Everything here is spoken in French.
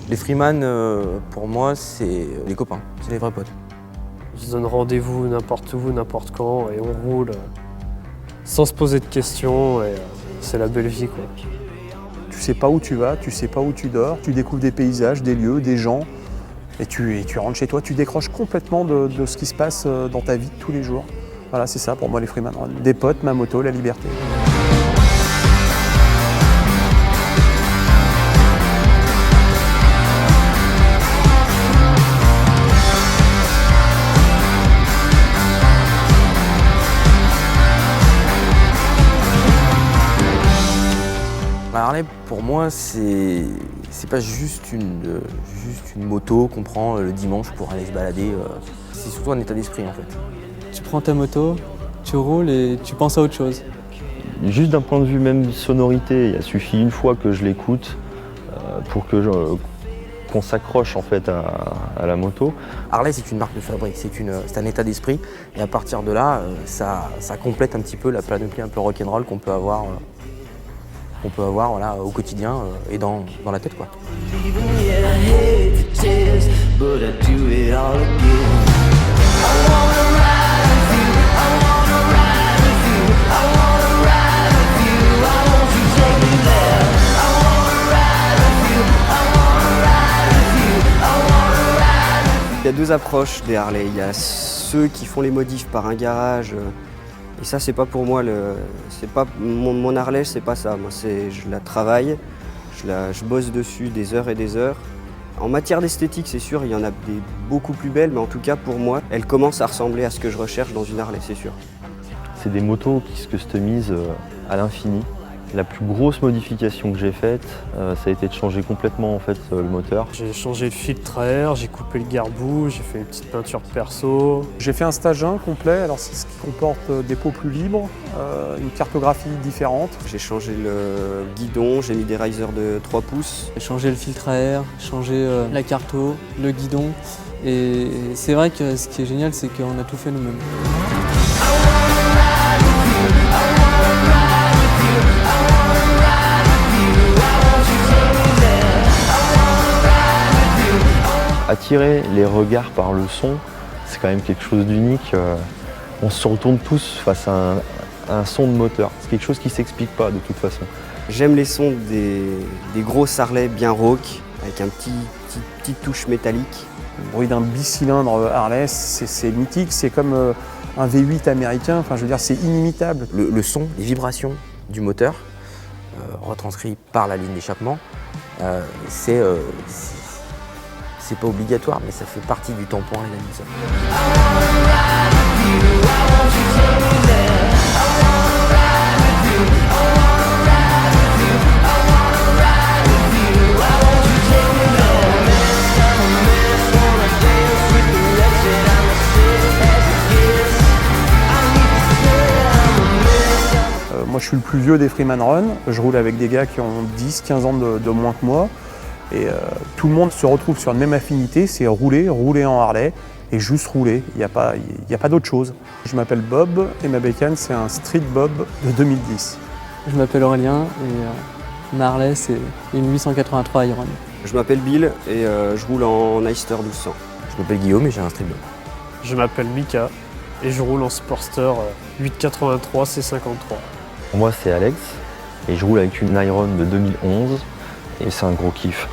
Les freeman, pour moi, c'est les copains, c'est les vrais potes. On se donne rendez-vous n'importe où, n'importe quand, et on roule sans se poser de questions, et c'est la belle vie, quoi. Tu sais pas où tu vas, tu sais pas où tu dors, tu découvres des paysages, des lieux, des gens, et tu rentres chez toi, tu décroches complètement de ce qui se passe dans ta vie tous les jours. Voilà, c'est ça pour moi les freeman run. Des potes, ma moto, la liberté. La Harley, pour moi, c'est pas juste une moto qu'on prend le dimanche pour aller se balader. C'est surtout un état d'esprit, en fait. Tu prends ta moto, tu roules et tu penses à autre chose. Juste d'un point de vue même sonorité, il a suffi une fois que je l'écoute pour qu'on s'accroche en fait à la moto. Harley, c'est une marque de fabrique, c'est un état d'esprit. Et à partir de là, ça complète un petit peu la panoplie un peu rock'n'roll qu'on peut avoir voilà, au quotidien et dans la tête, quoi. Il y a deux approches des Harley. Il y a ceux qui font les modifs par un garage. Et ça, c'est pas pour moi, c'est pas mon Harley, c'est pas ça. Moi, je la travaille, je bosse dessus des heures et des heures. En matière d'esthétique, c'est sûr, il y en a des beaucoup plus belles, mais en tout cas, pour moi, elle commence à ressembler à ce que je recherche dans une Harley, c'est sûr. C'est des motos qui se customisent à l'infini. La plus grosse modification que j'ai faite, ça a été de changer complètement en fait, le moteur. J'ai changé le filtre à air, j'ai coupé le garde-boue, j'ai fait une petite peinture perso. J'ai fait un stage 1 complet, alors c'est ce qui comporte des pots plus libres, une cartographie différente. J'ai changé le guidon, j'ai mis des risers de 3 pouces. J'ai changé le filtre à air, changé la carto, le guidon. Et c'est vrai que ce qui est génial, c'est qu'on a tout fait nous-mêmes. Attirer les regards par le son, c'est quand même quelque chose d'unique. On se retourne tous face à un son de moteur. C'est quelque chose qui ne s'explique pas de toute façon. J'aime les sons des grosses Harley bien rock, avec un petite touche métallique. Le bruit d'un bicylindre Harley, c'est mythique, c'est comme un V8 américain, enfin je veux dire c'est inimitable. Le son, les vibrations du moteur, retranscrit par la ligne d'échappement, c'est pas obligatoire, mais ça fait partie du tampon et de la musique. Moi je suis le plus vieux des freeman run, je roule avec des gars qui ont 10-15 ans de moins que moi. Et tout le monde se retrouve sur une même affinité, c'est rouler en Harley et juste rouler, il n'y a pas d'autre chose. Je m'appelle Bob et ma bécane c'est un Street Bob de 2010. Je m'appelle Aurélien et ma Harley, c'est une 883 Iron. Je m'appelle Bill et je roule en Eister 1200. Je m'appelle Guillaume et j'ai un Street Bob. Je m'appelle Mika et je roule en Sportster 883 C53. Moi c'est Alex et je roule avec une Iron de 2011 et c'est un gros kiff.